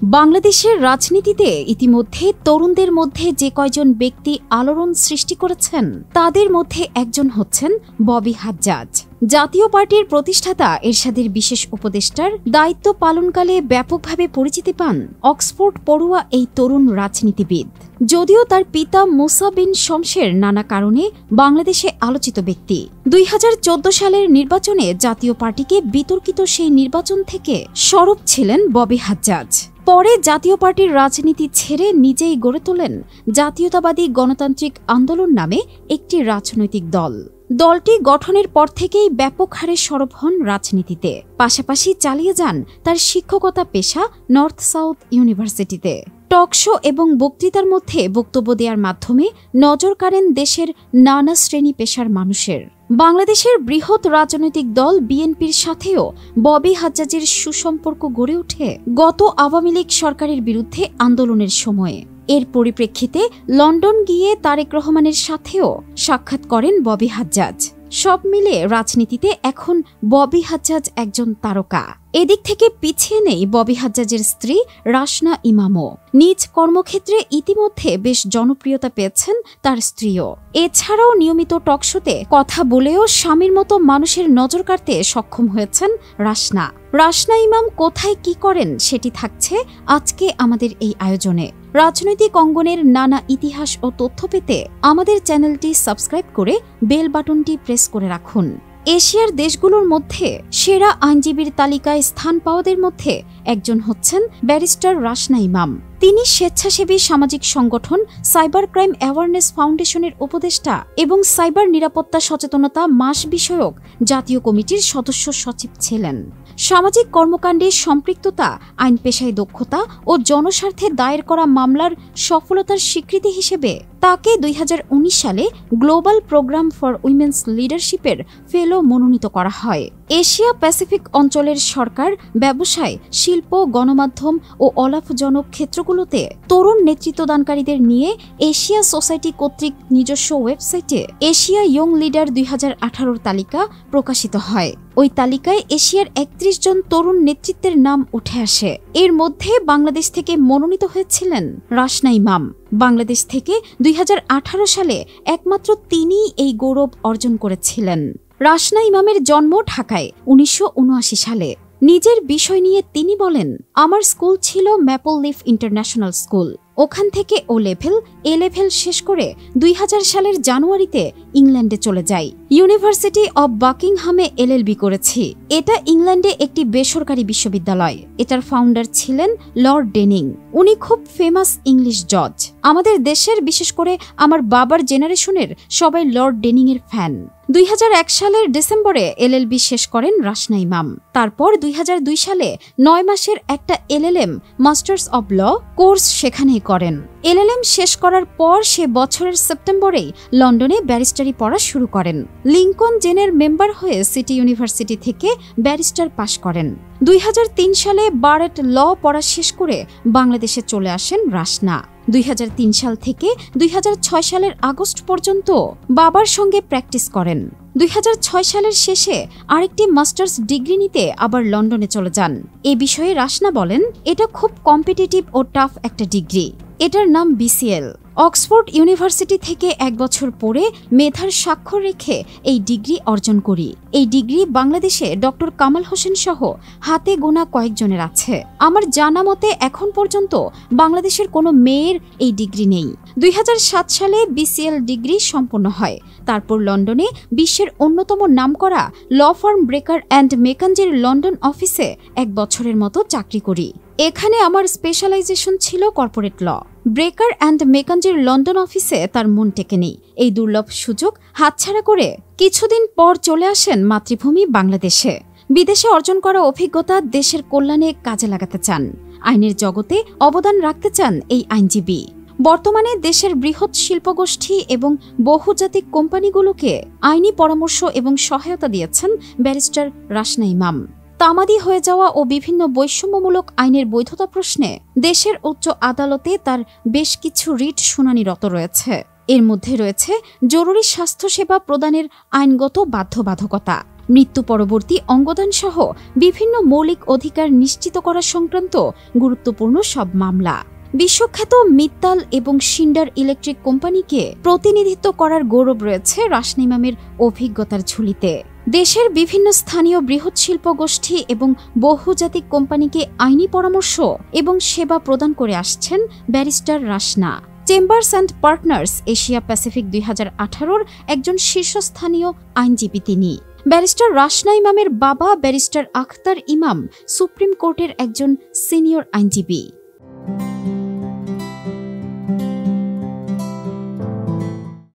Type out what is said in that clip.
বাংলাদেশের রাজনীতিতে ইতিমধ্যে তরুণদের মধ্যে যে কয়জন ব্যক্তি আলোড়ন সৃষ্টি করেছেন তাদের মধ্যে একজন হচ্ছেন ববি হাজ্জাজ। জাতীয় পার্টির প্রতিষ্ঠাতা এরশাদের বিশেষ উপদেষ্টার দায়িত্ব পালনকালে ব্যাপকভাবে পরিচিতি পান অক্সফোর্ড পড়ুয়া এই তরুণ রাজনীতিবিদ। যদিও তার পিতা মুসা বিন শমসের নানা কারণে বাংলাদেশে আলোচিত ব্যক্তি, 2014 সালের নির্বাচনে জাতীয় পার্টিকে বিতর্কিত সেই নির্বাচন থেকে সরব ছিলেন ববি হাজ্জাজ। পরে জাতীয় পার্টির রাজনীতি ছেড়ে নিজেই গড়ে তোলেন জাতীয়তাবাদী গণতান্ত্রিক আন্দোলন নামে একটি রাজনৈতিক দল। দলটি গঠনের পর থেকেই ব্যাপক হারে সরব হন রাজনীতিতে, পাশাপাশি চালিয়ে যান তার শিক্ষকতা পেশা নর্থ সাউথ ইউনিভার্সিটিতে। টকশো এবং বক্তৃতার মধ্যে বক্তব্য দেওয়ার মাধ্যমে নজর কাড়েন দেশের নানা শ্রেণী পেশার মানুষের। বাংলাদেশের বৃহৎ রাজনৈতিক দল বিএনপির সাথেও ববি হাজ্জাজের সুসম্পর্ক গড়ে ওঠে গত আওয়ামী লীগ সরকারের বিরুদ্ধে আন্দোলনের সময়ে। এর পরিপ্রেক্ষিতে লন্ডন গিয়ে তারেক রহমানের সাথেও সাক্ষাৎ করেন ববি হাজ্জাজ। সব মিলে রাজনীতিতে এখন ববি হাজ্জাজ একজন তারকা। এদিক থেকে পিছিয়ে নেই ববি হাজ্জাজের স্ত্রী রাশনা ইমামও। নিজ কর্মক্ষেত্রে ইতিমধ্যে বেশ জনপ্রিয়তা পেয়েছেন তার স্ত্রীও। এছাড়াও নিয়মিত টকশোতে কথা বলেও স্বামীর মতো মানুষের নজর কাড়তে সক্ষম হয়েছেন রাশনা ইমাম কোথায় কি করেন সেটি থাকছে আজকে আমাদের এই আয়োজনে। রাজনৈতিক অঙ্গনের নানা ইতিহাস ও তথ্য পেতে আমাদের চ্যানেলটি সাবস্ক্রাইব করে বেল বাটনটি প্রেস করে রাখুন। এশিয়ার দেশগুলোর মধ্যে সেরা আইনজীবীর তালিকায় স্থান পাওয়াদের মধ্যে একজন হচ্ছেন ব্যারিস্টার রাশনা ইমাম। তিনি স্বেচ্ছাসেবী সামাজিক সংগঠন সাইবার ক্রাইম অ্যাওয়ারনেস ফাউন্ডেশনের উপদেষ্টা এবং সাইবার নিরাপত্তা সচেতনতা মাস বিষয়ক জাতীয় কমিটির সদস্য সচিব ছিলেন। সামাজিক কর্মকাণ্ডে সম্পৃক্ততা, আইন পেশায় দক্ষতা ও জনস্বার্থে দায়ের করা মামলার সফলতার স্বীকৃতি হিসেবে তাকে 2019 সালে গ্লোবাল প্রোগ্রাম ফর উইমেন্স লিডারশিপের ফেলো মনোনীত করা হয়। এশিয়া প্যাসিফিক অঞ্চলের সরকার, ব্যবসায়, শিল্প, গণমাধ্যম ও অলাভজনক ক্ষেত্রগুলোতে তরুণ নেতৃত্বদানকারীদের নিয়ে এশিয়া সোসাইটি কর্তৃক নিজস্ব ওয়েবসাইটে এশিয়া ইয়ং লিডার 2018 তালিকা প্রকাশিত হয়। ওই তালিকায় এশিয়ার 31 জন তরুণ নেতৃত্বের নাম উঠে আসে। এর মধ্যে বাংলাদেশ থেকে মনোনীত হয়েছিলেন রাশনা ইমাম। বাংলাদেশ থেকে 2018 সালে একমাত্র তিনিই এই গৌরব অর্জন করেছিলেন। রাশনা ইমামের জন্ম ঢাকায় 1979 সালে। নিজের বিষয় নিয়ে তিনি বলেন, আমার স্কুল ছিল ম্যাপল লিফ ইন্টারন্যাশনাল স্কুল। ওখান থেকে ও লেভেল, এ লেভেল শেষ করে 2000 সালের জানুয়ারিতে ইংল্যান্ডে চলে যাই। ইউনিভার্সিটি অব বাকিংহামে LLB করেছি। এটা ইংল্যান্ডে একটি বেসরকারি বিশ্ববিদ্যালয়। এটার ফাউন্ডার ছিলেন লর্ড ডেনিং। উনি খুব ফেমাস ইংলিশ জজ। আমাদের দেশের, বিশেষ করে আমার বাবার জেনারেশনের সবাই লর্ড ডেনিং এর ফ্যান। 2001 সালের ডিসেম্বরে LLB শেষ করেন রাশনা ইমাম। তারপর 2002 সালে 9 মাসের একটা LLM masters of law course সেখানেই করেন। LLM শেষ করার পর সে বছরের সেপ্টেম্বরেই লন্ডনে ব্যারিস্টারি পড়া শুরু করেন। লিংকন জেনের মেম্বার হয়ে সিটি ইউনিভার্সিটি থেকে ব্যারিস্টার পাশ করেন। 2003 সালে বারেট ল পড়া শেষ করে বাংলাদেশে চলে আসেন রাশনা। 2003 সাল থেকে 2006 সালের আগস্ট পর্যন্ত বাবার সঙ্গে প্র্যাকটিস করেন। 2006 সালের শেষে আরেকটি মাস্টার্স ডিগ্রি নিতে আবার লন্ডনে চলে যান। এ বিষয়ে রাশনা বলেন, এটা খুব কম্পিটিটিভ ও টাফ একটা ডিগ্রি। এটার নাম BCL। অক্সফোর্ড ইউনিভার্সিটি থেকে 1 বছর পরে মেধার স্বাক্ষর রেখে এই ডিগ্রি অর্জন করি। এই ডিগ্রি বাংলাদেশে ডক্টর কামাল হোসেন সহ হাতে গোনা কয়েকজনের আছে। আমার জানা মতে এখন পর্যন্ত বাংলাদেশের কোনো মেয়ের এই ডিগ্রি নেই। 2007 সালে BCL ডিগ্রি সম্পন্ন হয়। তারপর লন্ডনে বিশ্বের অন্যতম নামকরা ল ফার্ম ব্রেকার অ্যান্ড মেকাঞ্জির লন্ডন অফিসে 1 বছরের মতো চাকরি করি। এখানে আমার স্পেশালাইজেশন ছিল কর্পোরেট ল। ব্রেকার অ্যান্ড মেকাঞ্জির লন্ডন অফিসে তার মন টেকেনি। এই দুর্লভ সুযোগ হাতছাড়া করে কিছুদিন পর চলে আসেন মাতৃভূমি বাংলাদেশে। বিদেশে অর্জন করা অভিজ্ঞতা দেশের কল্যাণে কাজে লাগাতে চান। আইনের জগতে অবদান রাখতে চান এই আইনজীবী। বর্তমানে দেশের বৃহৎ শিল্পগোষ্ঠী এবং বহুজাতিক কোম্পানিগুলোকে আইনি পরামর্শ এবং সহায়তা দিয়েছেন ব্যারিস্টার রাশনা ইমাম। তামাদি হয়ে যাওয়া ও বিভিন্ন বৈষম্যমূলক আইনের বৈধতা প্রশ্নে দেশের উচ্চ আদালতে তার বেশ কিছু রিট শুনানিরত রয়েছে। এর মধ্যে রয়েছে জরুরি স্বাস্থ্যসেবা প্রদানের আইনগত বাধ্যবাধকতা, মৃত্যু পরবর্তী অঙ্গদান সহ বিভিন্ন মৌলিক অধিকার নিশ্চিত করা সংক্রান্ত গুরুত্বপূর্ণ সব মামলা। বিশ্বখ্যাত মিত্তাল এবং শিন্ডার ইলেকট্রিক কোম্পানিকে প্রতিনিধিত্ব করার গৌরব রয়েছে রাশনা ইমামের অভিজ্ঞতার ঝুলিতে। দেশের বিভিন্ন স্থানীয় বৃহৎ শিল্প গোষ্ঠী এবং বহুজাতিক কোম্পানিকে আইনি পরামর্শ এবং সেবা প্রদান করে আসছেন barrister Rashna. Chambers and Partners Asia Pacific 2018 একজন শীর্ষস্থানীয় আইনজীবী তিনি। ব্যারিস্টার রাশনা ইমামের বাবা ব্যারিস্টার আখতার ইমাম সুপ্রিম কোর্টের একজন সিনিয়র আইনজীবী।